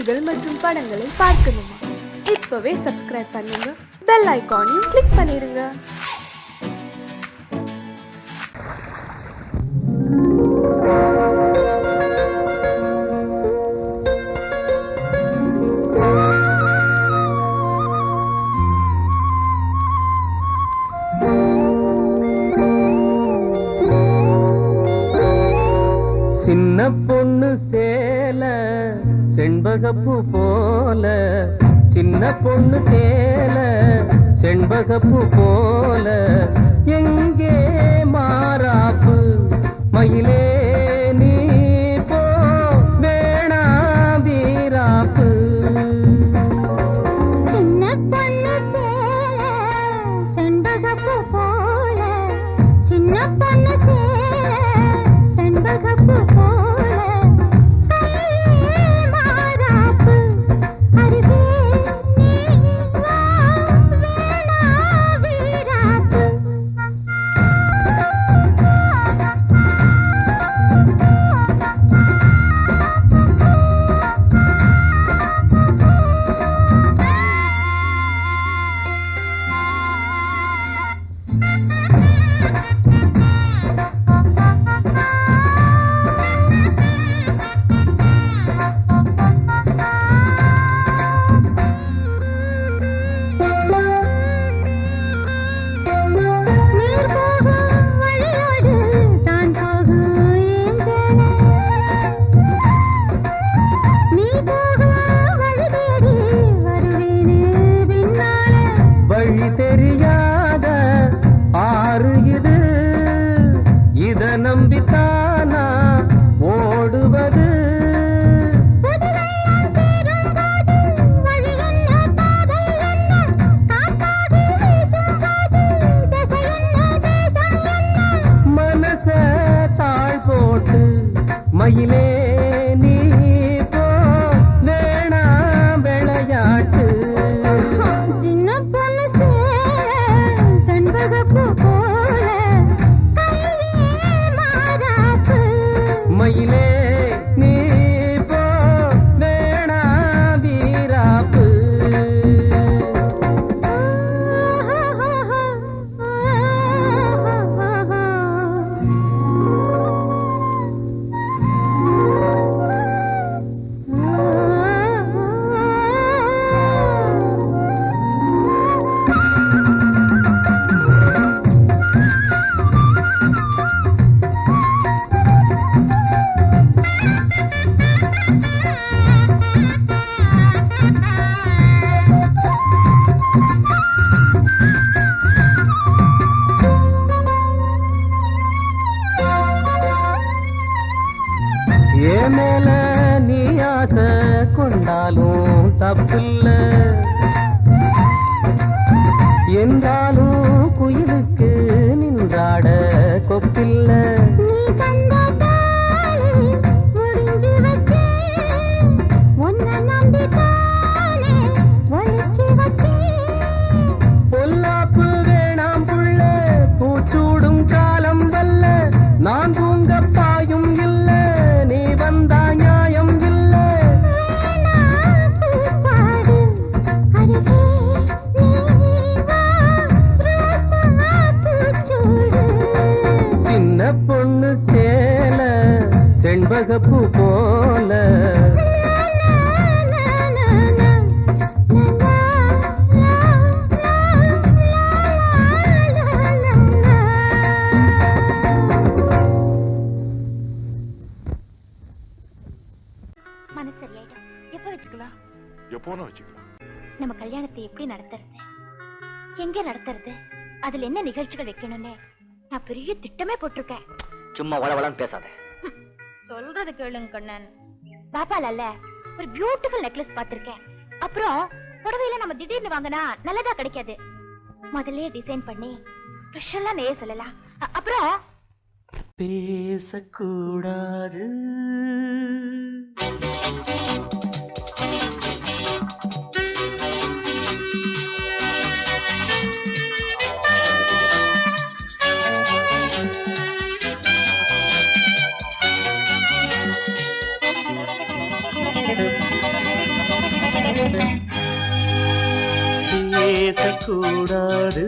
செய்திகள் மற்றும் படங்களை பார்க்கணுமா? இப்பவே சப்ஸ்கிரைப் பண்ணுங்க, பெல் ஐகானையும் கிளிக் பண்ணிருங்க. சின்ன பொண்ணு சேல செண்பகப்பூ போல, சின்ன பொண்ணு சேல செண்பகப்பூ போல, எங்கே மாறாப்பு மயிலே நீ போ வேணா வீராப்பு. சின்ன பொண்ணு சேல செண்பகப்பூ போல, சின்ன பொண்ணு சேல செண்பகப்பூ போல, கையே மாறாப்பு அருகே நீ வா வேணா வீராப்பு. நீர் போகும் வழியோடு தான் போகும் ஏஞ்சல, நீ போகும் வழி தேடி வருவேனே பின்னால. வழி தெரியாத ஆறு இது, இத நம்பித்தானா ஓடுவது. புதுவெள்ளம் சேரும்போது வழி என்ன பாதை என்ன, காற்றாக வீசும்போது திசை என்ன தேசம் என்ன. மனச தாழ் போட்டு மயிலே நீ போ வேணா விளையாட்டு. சின்ன பொண்ணு சேல செண்பகப்பூ போல, கையே மாறாப்பு மயிலே நீ போ வேணா வீராப்பு. ஏ மேல நீ ஆசை கொண்டாலும் தப்பில்ல, என்றாலும் குயிலுக்கு நின்றாட கொப்பில்ல. நீ தந்த தாலி முடிஞ்சு வச்சேன், உன்னை நம்பித்தானே ஒளிச்சு வச்சேன். பொல்லாப்பு வேணாம் புள்ள, பூச்சூடும் காலம் வல்ல, நான் தூங்க பாயும் இல்ல, நீ வந்தா நியாயம் இல்ல. வேணா பூப்பாடு அருகே நீ வா ரோசா பூச்சூடு. சின்ன பொண்ணு சேல செண்பகப்பூ போல, மனசு சரியாயிடும். எப்ப வச்சுக்கலாம்? எப்போனா வச்சுக்கலாம். நம்ம கல்யாணத்தை எப்படி நடத்துறது, எங்க நடத்துறது, அதுல என்ன நிகழ்ச்சிகள் வைக்கணும்னு நான் பெரிய திட்டமே போட்டிருக்கேன். சும்மா வளவளன்னு பேசாத. சொல்றது கேளுங்க கண்ணன். பாப்பால ஒரு பியூட்டிஃபுல் நெக்லஸ் பார்த்திருக்கேன். அப்புறம் புடவையில நம்ம திடீர்னு வாங்கினா நல்லதா கிடைக்காது. முதல்ல டிசைன் பண்ணி ஸ்பெஷலா நெய்ய சொல்லலாம். அப்புறம் பேசக்கூடாது. பேசக்கூடாது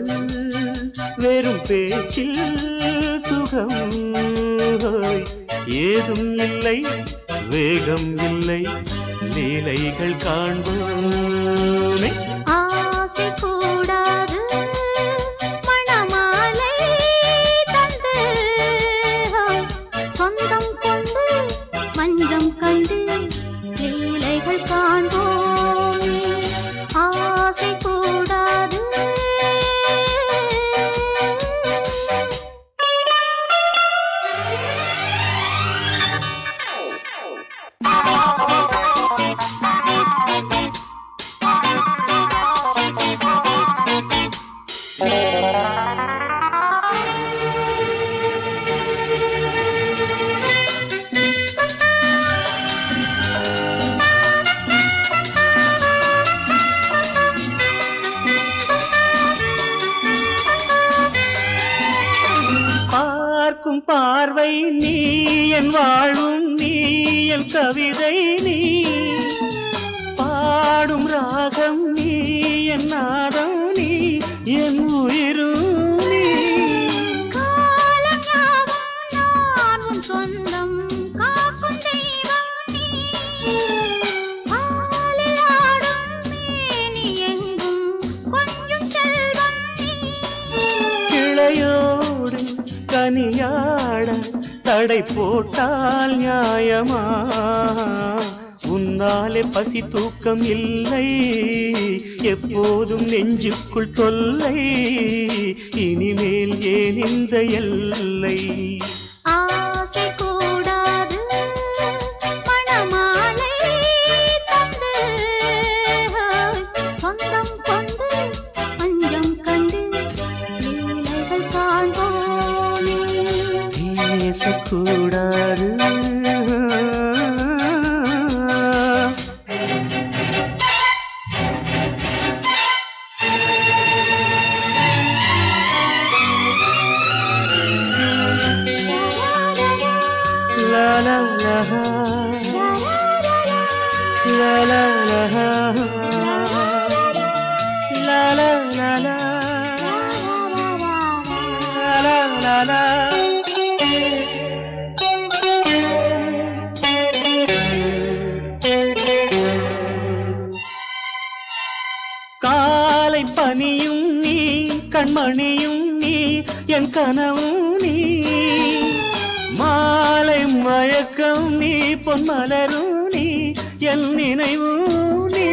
வெறும் பேச்சில் சுகம் ஏதும் இல்லை வேகம் இல்லை லீலைகள் காண்போமே ஆசை கூடாது மணமாலை தந்து சொந்தம் கொண்டு மஞ்சம் கண்டு லீலைகள் காண்போமே ஆசை கூடாது பார்க்கும் பார்வை நீ என் வாழும் நீ என் கவிதை நீ பாடும் ராகம் நீ என் நாதம் நீ என் உயிரும் நீ காலங்காலம் நான் உன் சொந்தம் காக்கும் தெய்வம் நீ ஆலில் ஆடும் மேனி எங்கும் கொஞ்சம் செல்வம் நீ கிளையோடு கனியாட தடை போட்டால் நியாயமா உன்னாலே பசி தூக்கம் இல்லை எப்போதும் நெஞ்சுக்குள் தொல்லை இனிமேல் ஏன் இந்த எல்லை ஆசை கூடாது மணமாலை தந்து சொந்தம் கொண்டு பஞ்சம் கண்டு லீலைகள் காண்போமே பேசக்கூடாது La la la la la la la la la la la la la காலை பனியும் நீ கண்மணியும் நீ என் கனவும் நீ மாலை மயக்கம் நீ பொன்மலரும் நீ என் நினைவும் நீ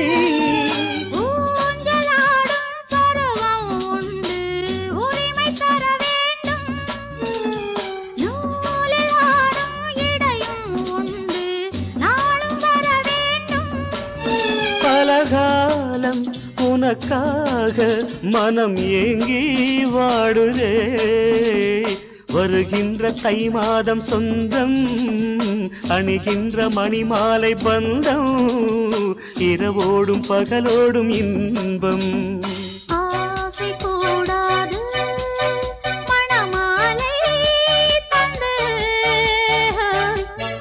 ஊஞ்சலாடும் பருவம் உண்டு உரிமை தர வேண்டும் நூலில் ஆடும் இடையும் உண்டு நாளும் வர வேண்டும் பலகாலம் உனக்காக மனம் ஏங்கி வாடுதே வருகின்ற தை மாதம் சொந்தம் அணிகின்ற மணிமாலை பந்தம் இரவோடும் பகலோடும் இன்பம் ஆசை கூடாது மணமாலை தந்து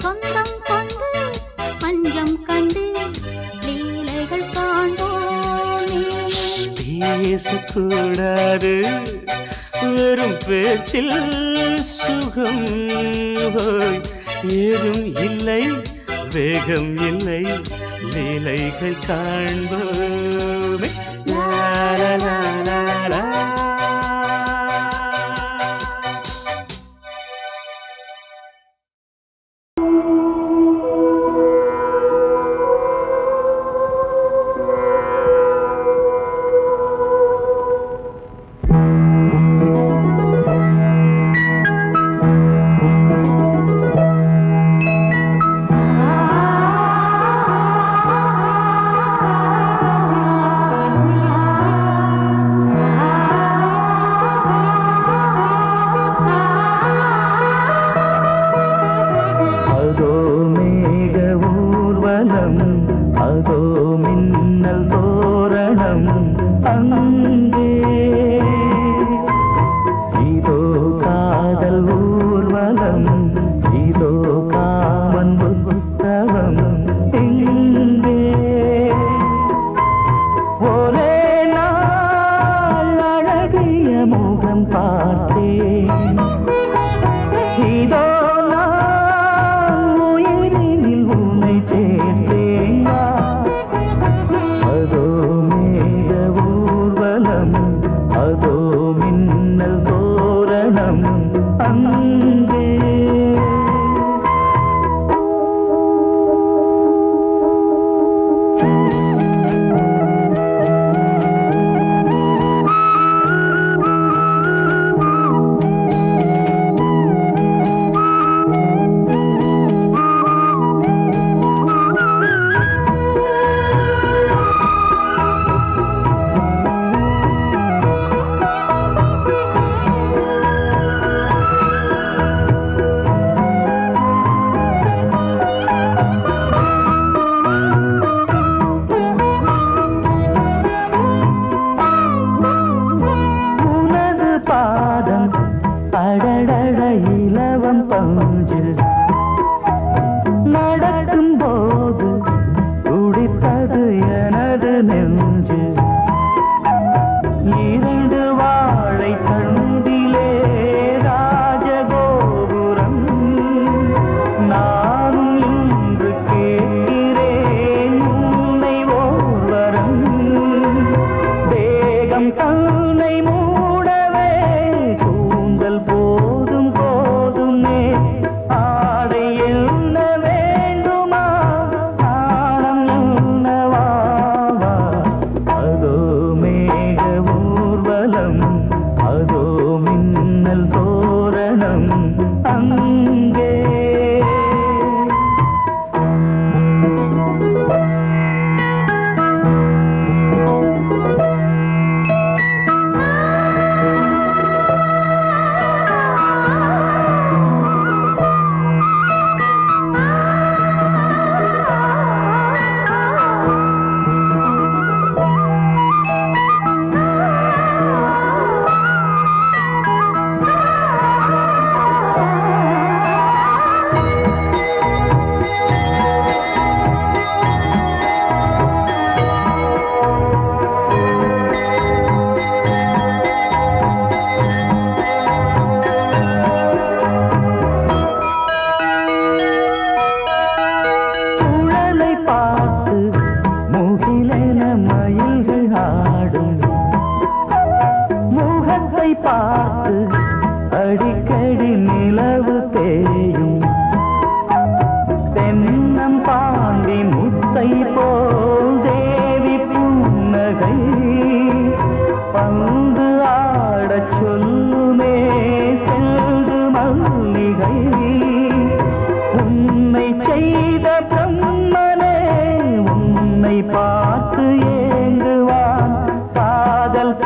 சொந்தம் கொண்டு பஞ்சம் கண்டு லீலைகள் காண்போமே பேசக்கூடாது வெறும் பேச்சில் சுகம் ஏதும் இல்லை வேகம் இல்லை லீலைகள் காண்போமே லா லா லா லா லா.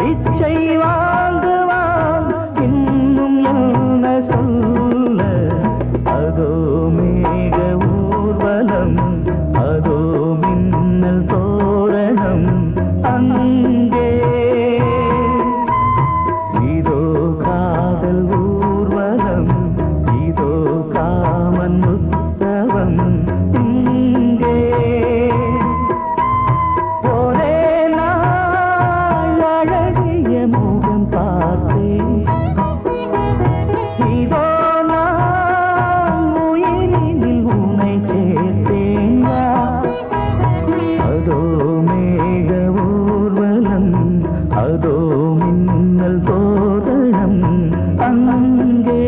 பிச்சை வாங்குவான் இன்னும் என்ன சொல்ல அதோ மேக ஊர்வலம் அதோ மின்னல் தோரணம் அங்கே இதோ காதல் ஊர்வலம் இதோ காமன் உற்சவம் இங்கே ஒரே நாள் அழகிய முகம் பார்த்தேன் இதோ நான் உயிரினில் உன்னை சேர்த்தேன் அதோ மேக ஊர்வலம் அதோ மின்னல் தோரணம் அங்கே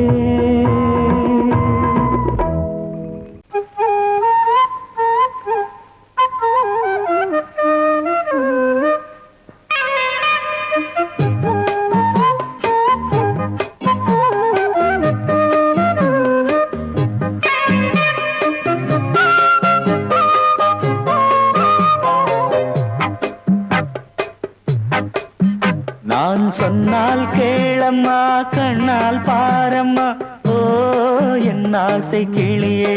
நான் சொன்னால் கேளம்மா கண்ணால் பாரம்மா ஓ என் ஆசை கிளியே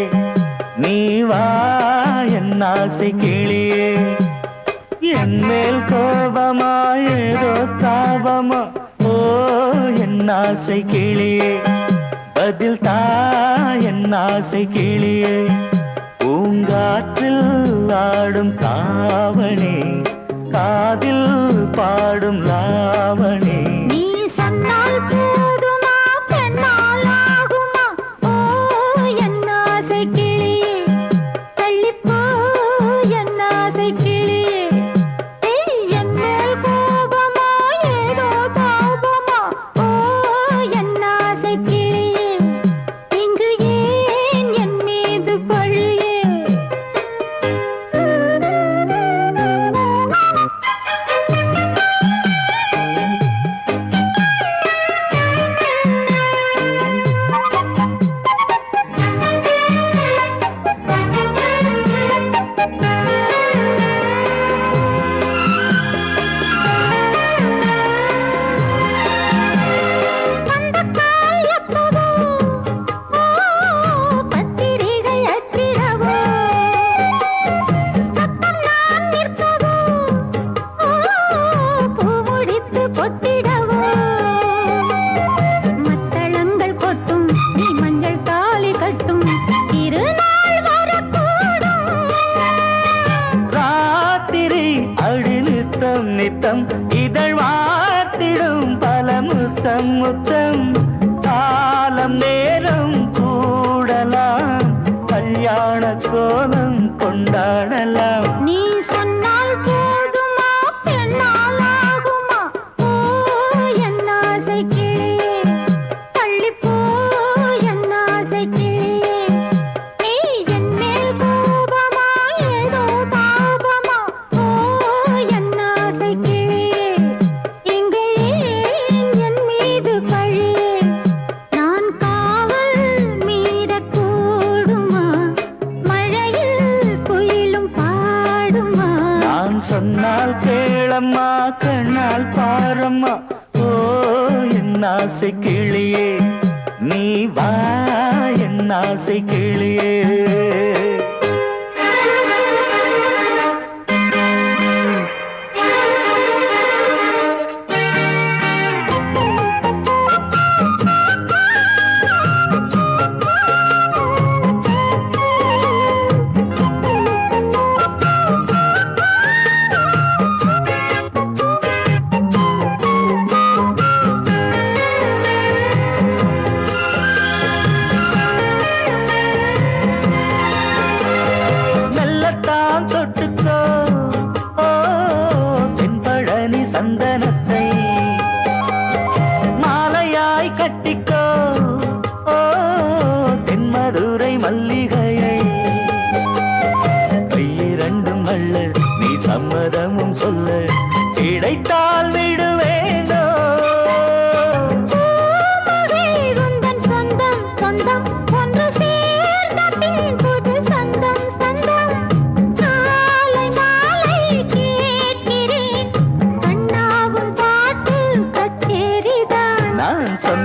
நீ வா என் ஆசை கிளியே என் மேல் கோபமா ஏதோ தாபமா ஓ என் ஆசை கிளியே பதில் தா என் ஆசை கிளியே பூங்காற்றில் ஆடும் தாவணி காதில் பாடும் லாவணி நீ சொன்னால் போதுமா பெண்ணால் ஆகுமா ஓ என் ஆசை கிளியே தள்ளிப்போ என் ஆசை கிளியே என் மேல் கோபமா ஏதோ தாபமா ஓ என் ஆசை கிளியே இங்கு ஏன் என் மீது பழியே நித்தம் இதழ் வாத்திடும் பல முத்தம் முத்தம் காலம் நேரம் கூடலாம் கல்யாண கோலம் கொண்டாடலாம் நீ சொன்னால் போதுமா பெண்ணால் ஆகுமா ஓ என் ஆசை கிளியே தள்ளிப்போ என் ஆசை கிளியே நீ என் மேல் கோபமா ஏதோ தாபமா ஓ என் ஆசை கிளியே இங்கே என் மீது பழியே நான் காவல் மீறக்கூடுமா மழையில் குயிலும் பாடுமா நான் சொன்னால் கேளம்மா கண்ணால் பாரம்மா ஓ என் ஆசை கிளியே நீ வா என் ஆசை கிளியே சந்தனத்தை மாலையாய் கட்டிக்கோ ஓ தென்மதுரை மல்லிகையை கையிரண்டும் வள்ள நீ சம்மதமும் சொல்ல கிடைத்தால் விடுவேனோ சொந்தம் சொந்தம் ஒன்று சேர்ந்த பின் புது சொந்தம் சொந்தம் மாலை மாலை கேட்கிறேன் கண்ணாவும் பாட்டு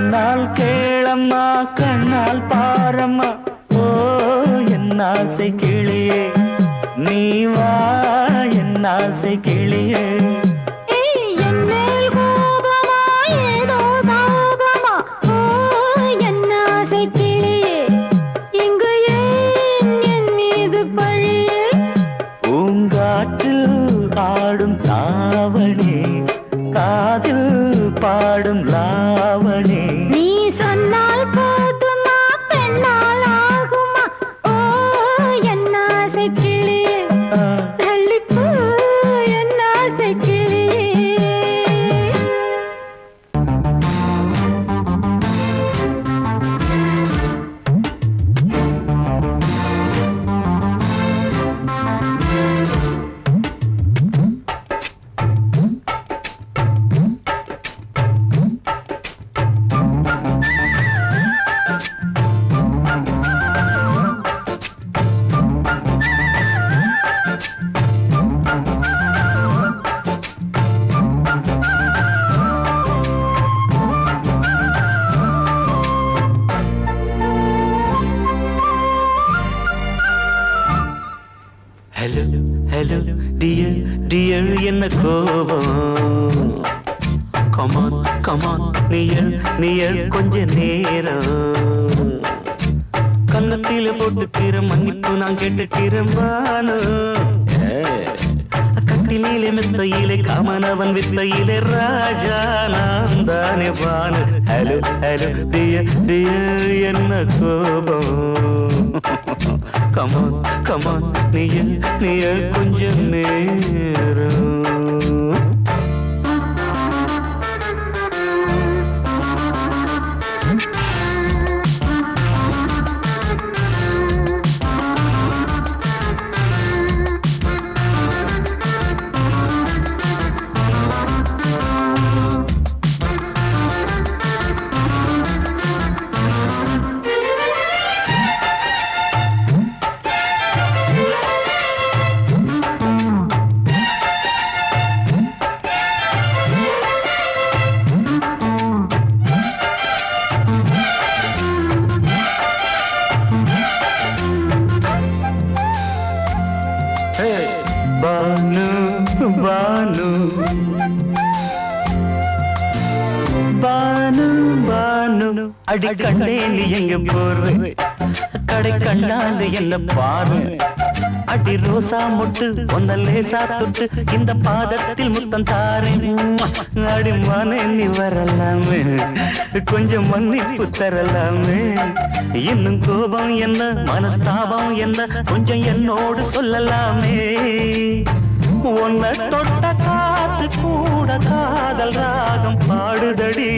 சொன்னால் கேளம்மா கண்ணால் பாரம்மா ஓ என் ஆசை கிளியே நீ வா என் ஆசை கிளியே ஆடும் தாவணி காதில் பாடும் லாவணி நீ சொன்னால் போதுமா பெண்ணால் ஆகுமா ஓ என் ஆசை கிளியே தள்ளிப்போ என் ஆசை கிளியே ஹலோ ஹலோ டியர் டியர் என்ன கோபம் கமான் கமான் நியர் நியர் கொஞ்ச நேரம் கன்னத்தில போட்டுக்கிற மன்னிப்பு நான் கேட்டுக்கிறேன் பானு கட்டிலே மெத்தையிலே காமனவன் வித்தையிலே ராஜா நான் தானே Bhanu hello hello dear dear என்ன கோபம் கமான் கமான் நீய கொஞ்சம் நேரம் பானு பானு பானு பானு அடி கண்டே நீ எங்க போற கடை கண்டாந்து என்ன பாரு அடி ரோசா முட்டு ஒன்ன லேசா தொட்டு இந்த பாதத்தில் முத்தம் தாரேன் அடி மானே நீ வரலாமே கொஞ்சம் மன்னிப்பு தரலாமே இன்னும் கோபம் என்ன மனஸ்தாபம் என்ன கொஞ்சம் என்னோடு சொல்லலாமே உன்னை தொட்ட காத்து கூட காதல் ராகம் பாடுதடி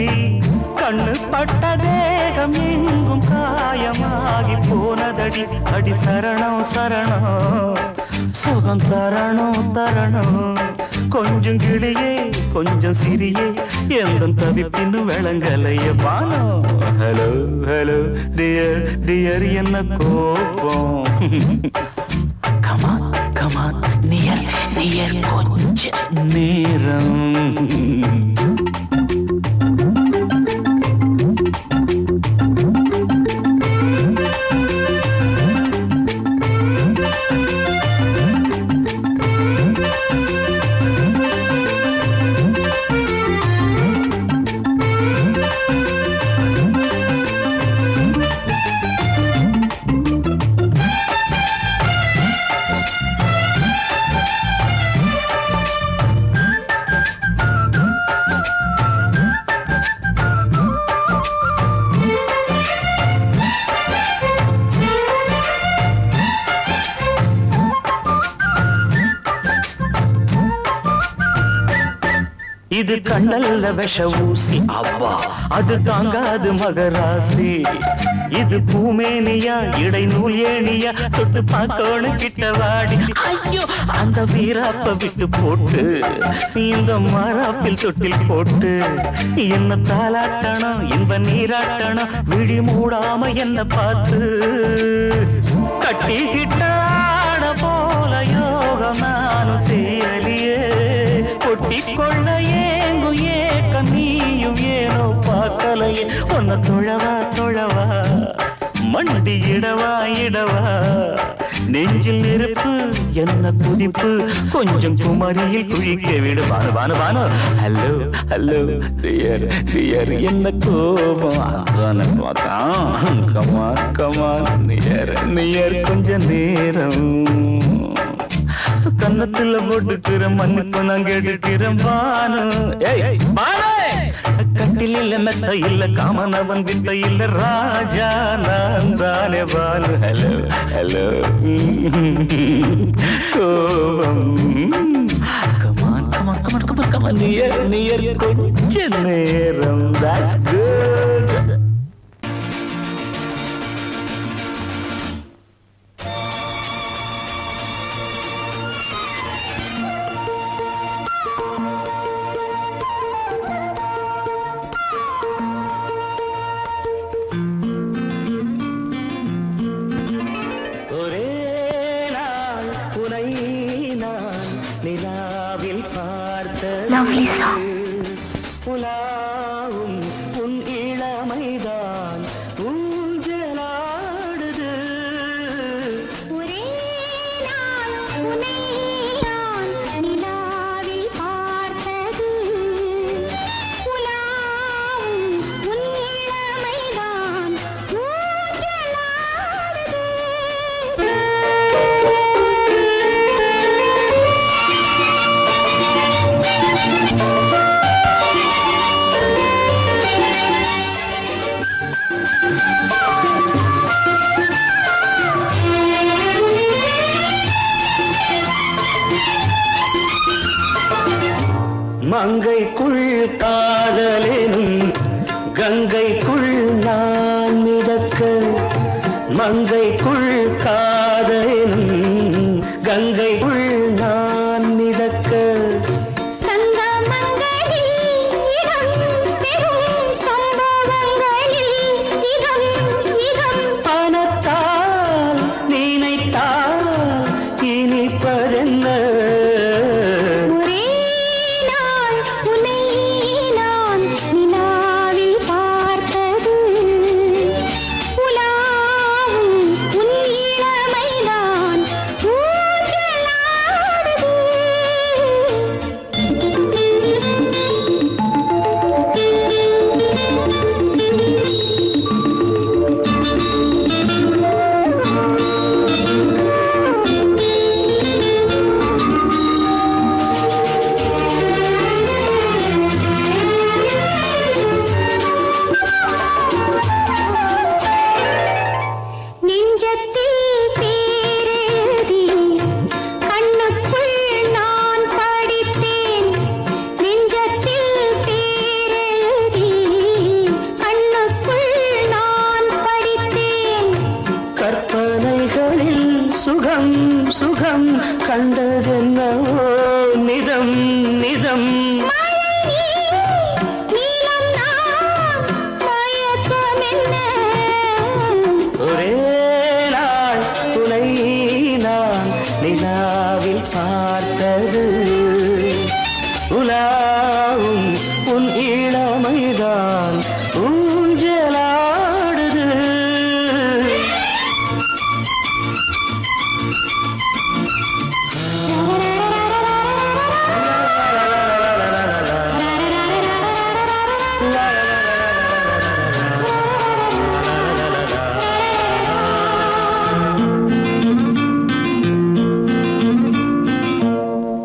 கண்ணு பட்ட தேகம் எங்கும் காயமாகி போனதடி அடி சரணம் சரணம் சுகம் தரணும் தரணும் கொஞ்சம் கிளியே கொஞ்சம் சிறியே எந்த தவிப்பின்னு விளங்கலைய பானோ ஹலோ ஹலோ டியர் டியர் என்ன கோபம் கமான் கமான் நியர் நியர் கொஞ்ச நேரம் இது கண்ணல்ல விஷ ஊசி அவ்வா அது தாங்காது மகராசி இது பூமேனியா இடை நூல் ஏனியா தொட்டு பார்க்கணும் கிட்ட வாடி ஐயோ அந்த வீராப்ப விட்டு போட்டு இந்த மாறாப்பில் தொட்டில் போட்டு என்ன தாளாட்டணும் இன்ப நீராட்டணும் விழி மூடாம என்ன பார்த்து கட்டிக்கிட்ட போல யோகம் நானும் சேரலியே கொட்டி கொள்ள ஏங்கும் ஏக்கம் நீயும் ஏனோ பார்க்கலையே உன்னை தொழவா தொழவா மண்டி இடவா இடவா நெஞ்சில் நெருப்பு என்ன குதிப்பு கொஞ்சம் குமரியில் குழிக்க விடு Bhanu Bhanu Bhanu hello hello dear dear என்ன கோபம் அதான பார்த்தான் கமான் கமான் நியர் நியர் கொஞ்ச நேரம் கன்னத்துல போட்டுக்கிற மன்னிப்பு நான் கேட்டுக்கிறேன் பானு ஏய் பானு கட்டில் மெத்த இல்ல காமனவன் வித்த இல்ல ராஜா நான் தானே பானு ஹலோ ஹலோ கோபம் come on come on come on come on come on near near கொஞ்ச நேரம் that's good புலாவும் உன் இளமைதான் ஊஞ்சலாடுது ஒரே நாள் உன்னை நான் நிலாவில் பார்த்தது புலாவும் உன் இளமைதான் ஊஞ்சலாடுது மங்கைக்குள் காதலினும் கங்கைக்குள் நான் மிதக்க மங்கைக்குள் காதலினும் கங்கைக்குள் நான் மிதக்க பணத்தால் நினைத்தால் இனிப்பதென்ன சுகம் சுகம் கண்டதென்னவோ நிதம் நிதம் ஒரே நாள் துணை நான் நிலாவில் பார்த்தது உலாவும் உன் இளமைதான் ஊஞ்சலாடுது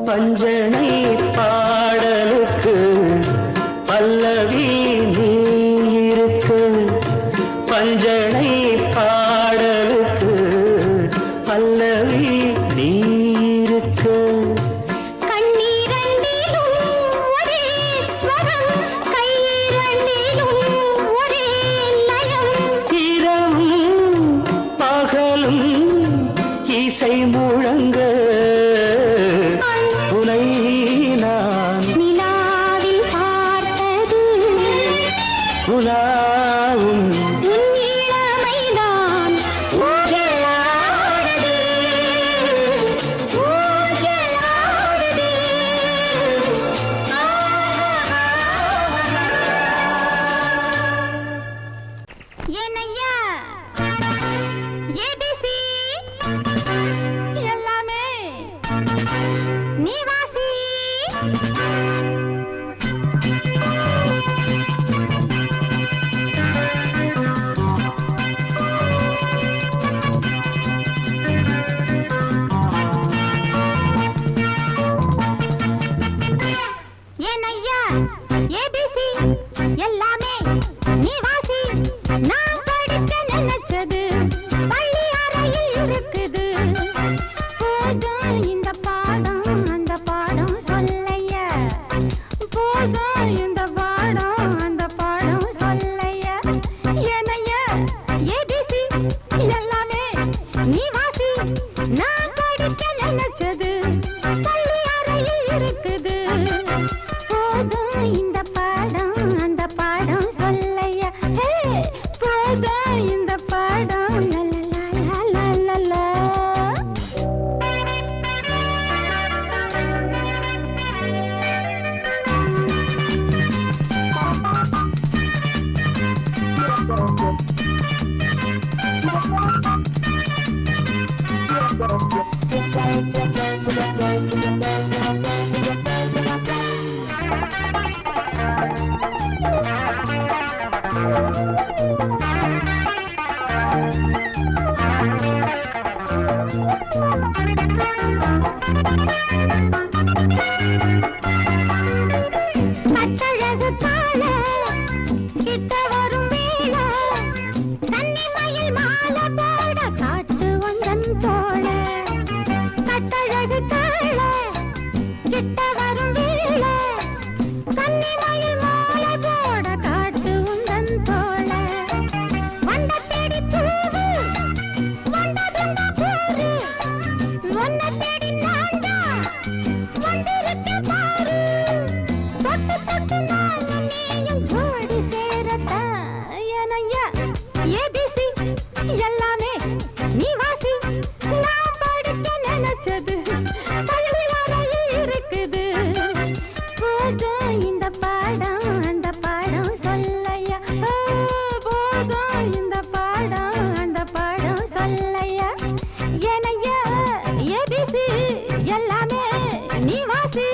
பஞ்சனை பாடலுக்கு பல்லவி நீ இருக்கு பஞ்சனை பாடலுக்கு பல்லவி நீ இருக்கு இரவும் பகலும் இசை முழங்க துணை ஏனையா ஏபிசி எல்லாமே நீ வாசி நான் படிக்க நினைச்சது பள்ளி அறையில் இருக்குது போதும் இந்த பாடம் அந்த பாடம் சொல்லையா போதும் இந்த பாடம் அந்த பாடம் சொல்லையா ஏனையா ஏபிசி எல்லாமே நீ வாசி நான் படிக்க நினைச்சது பள்ளி அறையில் இருக்குது போதும் இந்த பாடம் அந்த பாடம் சொல்லையா போதும் இந்த பாடம் லலலலலலலா. கட்டழகு கால கிட்ட வரும் வேளை கன்னிமயில் மாலை போட காட்டு வந்தன் தோழ கட்டழகு கால கிட்ட வரும் வேளை கன்னிமயில் மாலை போட காட்டு வந்தன் தோழ வண்ட தேடி பூவு வந்ததுண்டா போரு வண்ண தேடி நான்டா வந்திருக்க பாரு தொட்டு தொட்டு நானும் நீயும் ஜோடி சேரத்தான் ஏனையா ஏபிசி எல்லாமே நீ வாசி நான் படிக்க நினைச்சது பள்ளி அறையில் இருக்குது போதும் இந்த பாடம் அந்த பாடம் சொல்லையா போதும் இந்த பாடம் அந்த பாடம் சொல்லையா ஏனையா ஏபிசி எல்லாமே நீ வாசி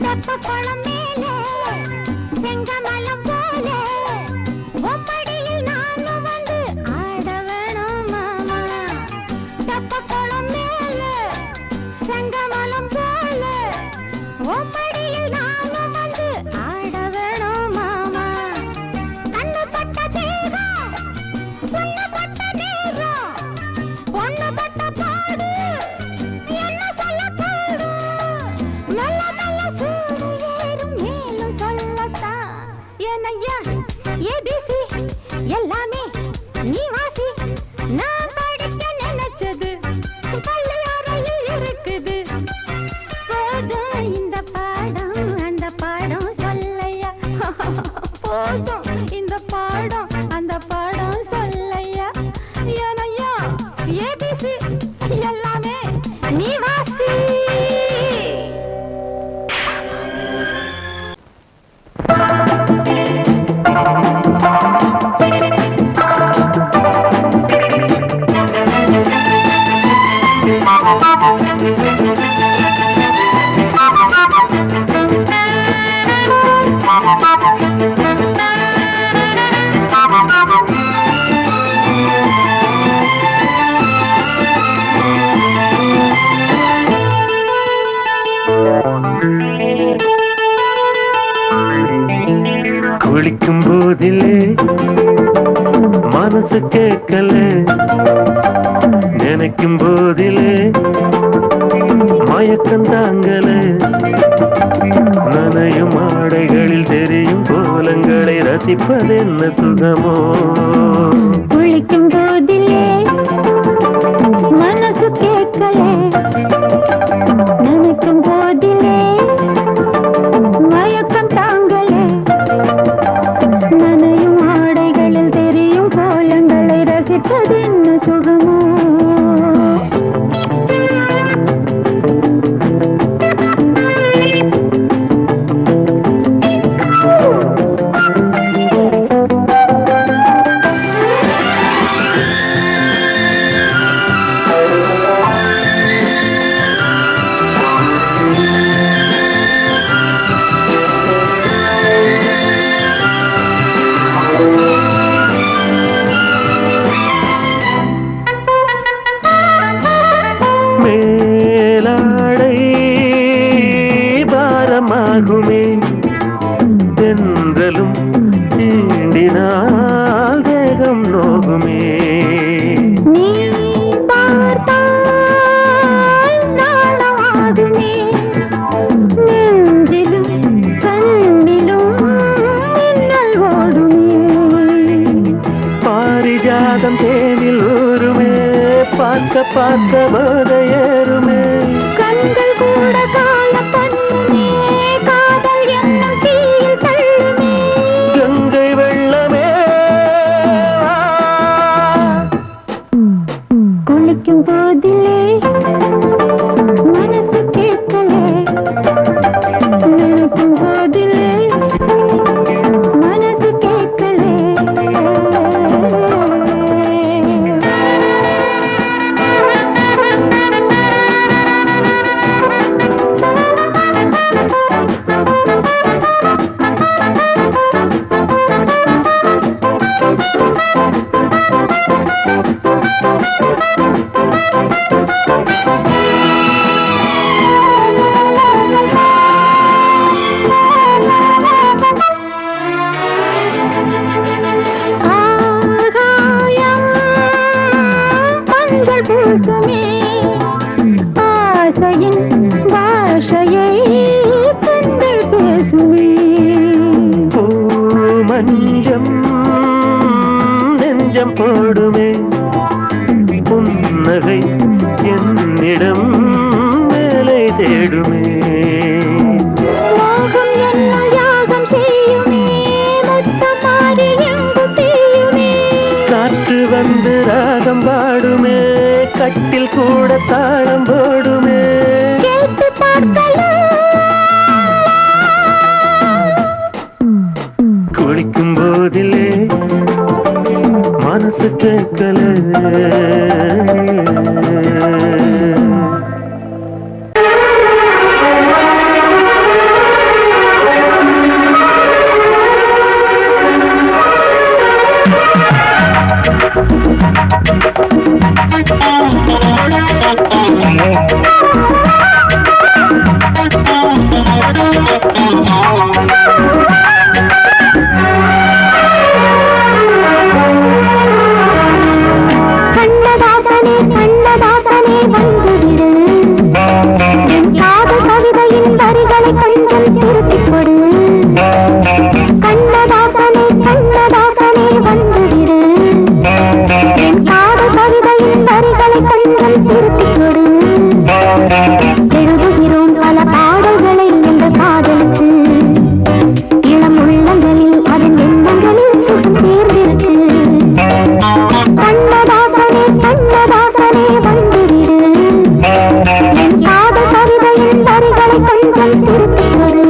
தெப்பக்குளம் மேலே செங்கமலம் போல உம்மடியில் நானும் வந்து ஆட வேணும் மாமா தெப்பக்குளம் மேலே செங்கமலம் போல உம்மடியில் நானும் வந்து ஆட வேணும் மாமா கண்ணு பட்ட தேகம் பொண்ணு பட்ட நேரம் பொண்ணு பட்ட பாடு என்ன சொல்ல பாடு நல்ல நல்ல சூடு ஏறும் மேலும் சொல்லத்தான் ஏனையா ஏபிசி எல்லாமே நீ வாசி நான் படிக்க நினைச்சது பள்ளி அறையில் இருக்குது போதும் இந்த பாடம் அந்த பாடம் சொல்லையா போதும் இந்த பாடம் அந்த பாடம் சொல்லையா ஏனையா ஏபிசி எல்லாமே நீ வாசி குளிக்கும் போதிலே மனசு கேட்கல நினைக்கும் போதிலே மயக்கம் தாங்கல நனையும் ஆடைகளில் தெரியும் கோலங்களை ரசிப்பதென்ன சுகமோ குளிக்கும் போதிலே பார்க்க பார்க்க போத ஏறுமே கண்கள் கூட காண பண்ணுமே காதல் என்னும் தீயில் தள்ளுமே கங்கை வெள்ளமே குளிக்கும் போதிலே மனசு கேட்கலே நினைக்கும் போதிலே மனசு கேட்கலே பூசுமே ஆசையின் பாஷையை கண்கள் பேசுமே மஞ்சம் நெஞ்சம் போடுமே புன்னகை என்னிடம் மேலே தேடுமே மோகம் என்னும் யாகம் செய்யுமே முத்தம் மாறி எங்கு தீயுமே காற்று வந்து ராகம் பாடுமே கட்டில் கூட தாளம் போடுமே கேட்டு பார்க்கலாம் குளிக்கும் போதிலே மனசு கேட்கல கண்ணதாசனே கண்ணதாசனே வந்துவிடு என் காதல் கவிதையின் வரிகளை கொஞ்சம் திருப்பிக் கொடு கண்ணதாசனே கண்ணதாசனே வந்துவிடு என் காதல் கவிதையின் வரிகளை கொஞ்சம் திருப்பிக் கொடு எழுதுகிறோம் பல பாடல்களை இந்த காதலுக்கு இளம் உள்ளங்களில் அதன் எண்ணங்களில் சுகம் சேர்ந்திருக்கு கண்ணதாசனே கண்ணதாசனே வந்துவிடு என் காதல் கவிதையின் வரிகளை கொஞ்சம் திருப்பிக் கொடு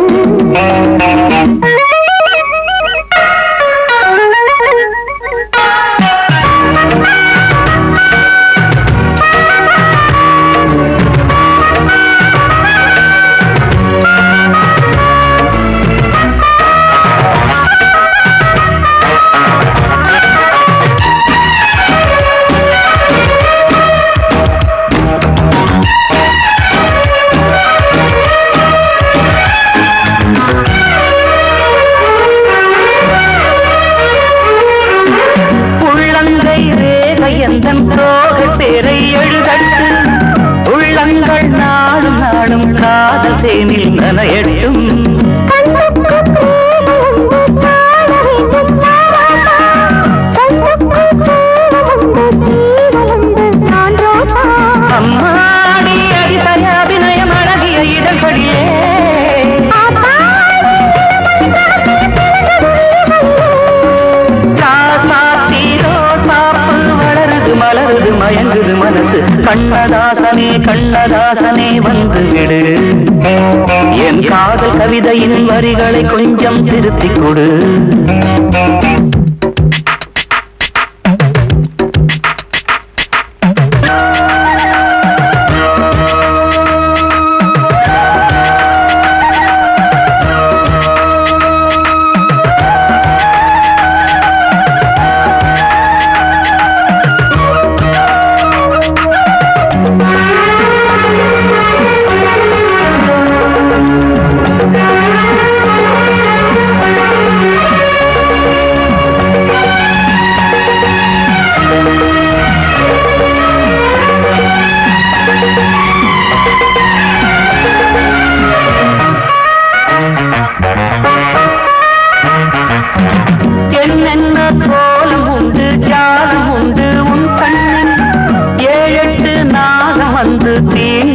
உள்ளங்கை ரேகை எந்தன் தோகத் தேரை எழுதட்டு உள்ளங்கள் நாடும் நாடும் காதல் தேனில் நனையட்டும் அம்மாடி அடித்தய அபிநயம் அழகிய இதழ்படியே வளருது மலருது மயங்குது மனசு கண்ணதாசனே கண்ணதாசனே வந்து விடு என் காதல் கவிதையின் வரிகளை கொஞ்சம் திருத்திக் கொடு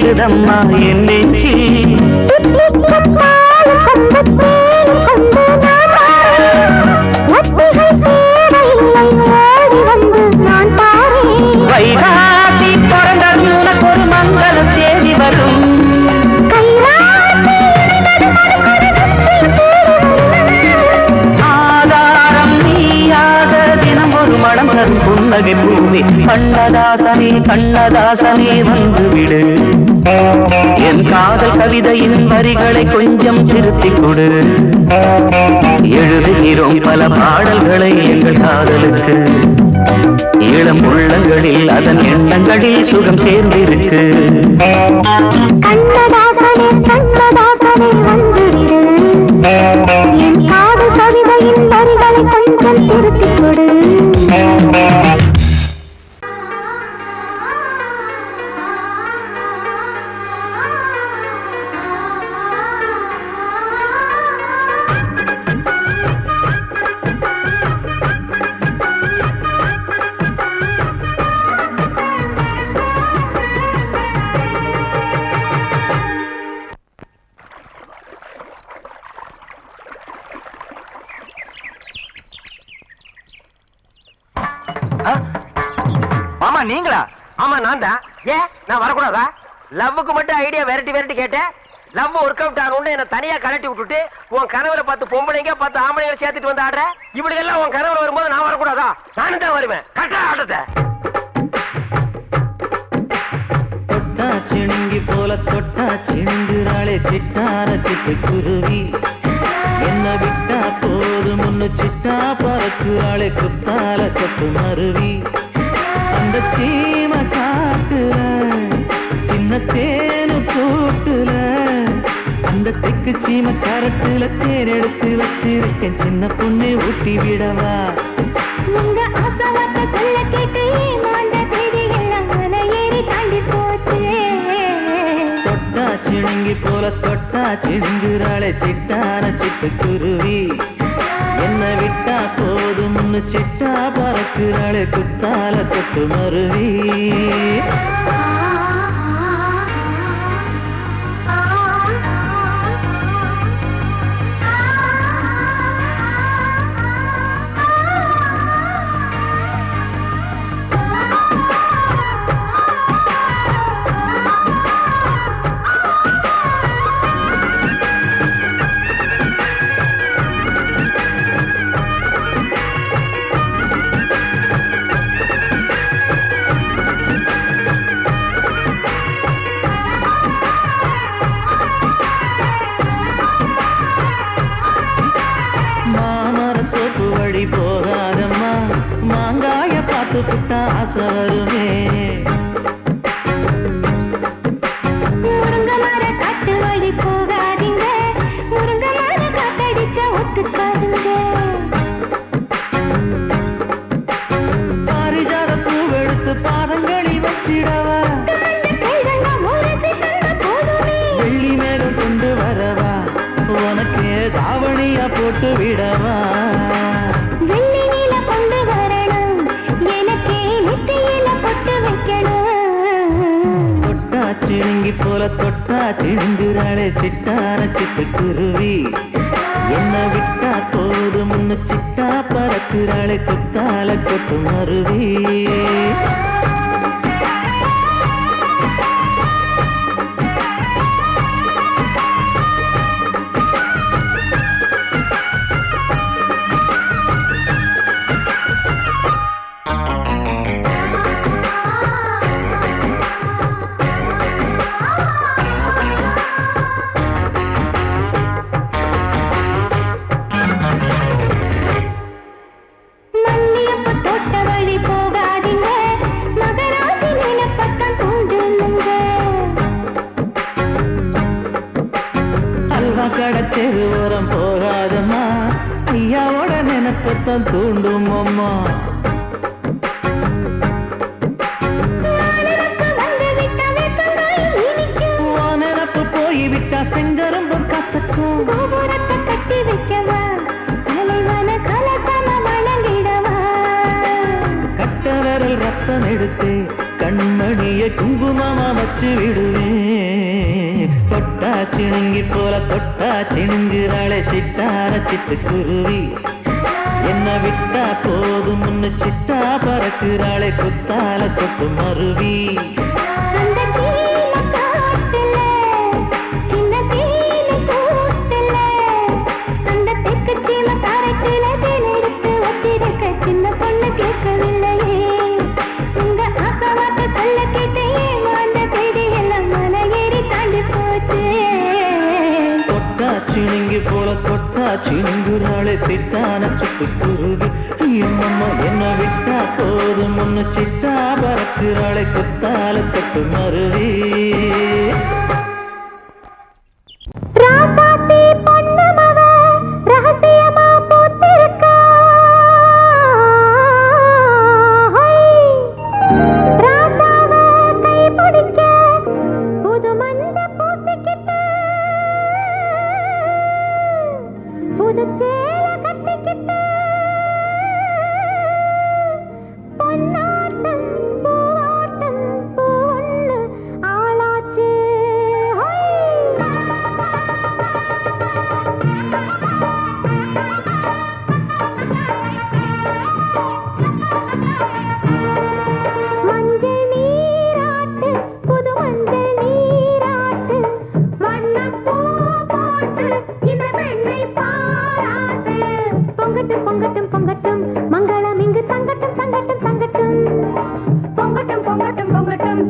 ஏறுதம்மா என் நெஞ்சி வைகாசி பிறந்தது உனக்கு ஒரு மங்களம் தேடி வரும் ஆதாரம் நீயாக தினம் ஒரு மனம் தரும் புன்னகை பூவே கண்ணதாசனே கண்ணதாசனே வந்துவிடு என் காதல் கவிதையின் வரிகளை கொஞ்சம் திருத்திக் கொடு எழுதுகிறோம் பல பாடல்களை எங்கள் காதலுக்கு இளம் உள்ளங்களில் அதன் எண்ணங்களில் சுகம் சேர்ந்திருக்கு கண்ணதாசனே கண்ணதாசனே வந்துவிடு என் காதல் கவிதையின் வரிகளை கொஞ்சம் திருத்திக் கொடு மாமா நீங்களா? ஆமா நான் தான். ஏன் நான் வரக்கூடாதா? லவ்வுக்கு மட்டும் ஐடியா விரட்டி கேட்டேன். லவ் ஒர்க் அவுட் ஆகணும்னு என்ன தனியா கலட்டி விட்டுட்டு உன் கனவுல பார்த்து பொம்பளைங்க பார்த்து ஆம்பளைங்களை சேர்த்துட்டு வந்து ஆடுற. இப்படி எல்லாம் உன் கனவுல வரும்போது நான் வரக்கூடாதா? நானும் தான் வருவேன். கரெக்டா ஆட்டத்தை தொட்டா சிணுங்கி போல தொட்டா சிணுங்குறாளே சிட்டார சிட்டு குருவி என்ன விட்டா போதும் முன்னு சிட்டா பறக்குறாளே குத்தால கொத்து மருவி அந்த சீம காட்டுல சின்ன தேனு கூட்டுல அந்த தெக்கு சீம கரட்டுல தேர் எடுத்து வச்சிருக்கேன் சின்ன பொண்ணு ஊட்டி விடவா உங்க ஆசவாத்த சொல்ல கேட்டு ஏமாந்த தேதி எல்லாம் மன ஏறி தாண்டி போச்சு தொட்டா சிணுங்கி போல தொட்டா சிணுங்குறாளே சிட்டான சிட்டு குருவி என்ன விட்டா போதும்னு சிட்டா பறக்குறாளே குத்தால கொத்து மருவி போகாதம்மா மாங்காய பார்த்து புட்டா ஆசை வருமே முருங்க மர காட்டு வழி போகாதீங்க முருங்க மர காத்தடிச்ச ஒத்துக்காதுங்க பாரிஜாத பூவெடுத்து பாதங்களில் வச்சிடவா வெள்ளி மேகம் கொண்டு வரவா உனக்கு தாவணியா போட்டு விடவா வெள்ளி நீல கொண்டு வரணும் எனக்கே நெத்தியில பொட்டு வைக்கணும் தொட்டா சிணுங்கி போல தொட்டா சிணுங்குறாளே சிட்டான சிட்டு குருவி என்ன விட்டா போதும் முன்னு சிட்டா பறக்குறாளே குத்தால கொத்து மருவி கடத்தெரு ஓரம் போகாதம்மா ஐயாவோட நினைப்பத்தான் தூண்டும் அம்மா நினப்பு போய்விட்டா செங்கரும்பு கசக்கும் கட்டி வைக்கவா தலைவன கலசம வணங்கிடவா கட்ட விரல் ரத்தம் எடுத்து கண்மணி தனிய குங்குமமா வச்சு விடுவேன். தொட்டா சிணுங்கி போல தொட்டா சிணுங்குறாளே சிட்டார சிட்டுக்குருவி. என்ன விட்டா போதும் முன்னு சிட்டா பறக்குறாளே குத்தால கொட்டு மருவி. சின்ன பொண்ணு கேட்கவில்லையே உங்க ஆசவாக்க சொல்ல கேட்டே அந்த பேடி எல்லாம் மன ஏறி தாண்டி போச்சு. தொட்டா சிணுங்கி போல தொட்டா சிணுங்குறாளே சிட்டான சிட்டுக்குருவி. அம்மம்மா என்ன விட்டா போதும் முன்னு சிட்டா பறக்குறாளே குத்தால கொட்டு மருவி. ராசாத்தி பொன்னமவ ரகசியமா பூத்திருக்கா. ராசாவ கை பிடிக்க புது மஞ்ச பூசிக்கிட்டு புது சேல கட்டிக்கிட்டு பொன்னாட்டம் பூவாட்டம் பொண்ணு ஆளாச்சு. மஞ்சள் நீராட்டு புது மஞ்சள் நீராட்டு வண்ணப்பூ போட்டு இந்த பெண்ணை பாராட்டு. பொங்கட்டும் பொங்கட்டும் பொங்கட்டும் மங்களம் இங்கு தங்கட்டும் தங்கட்டும் தங்கட்டும். பொங்கட்டும் பொங்கட்டும் பொங்கட்டும்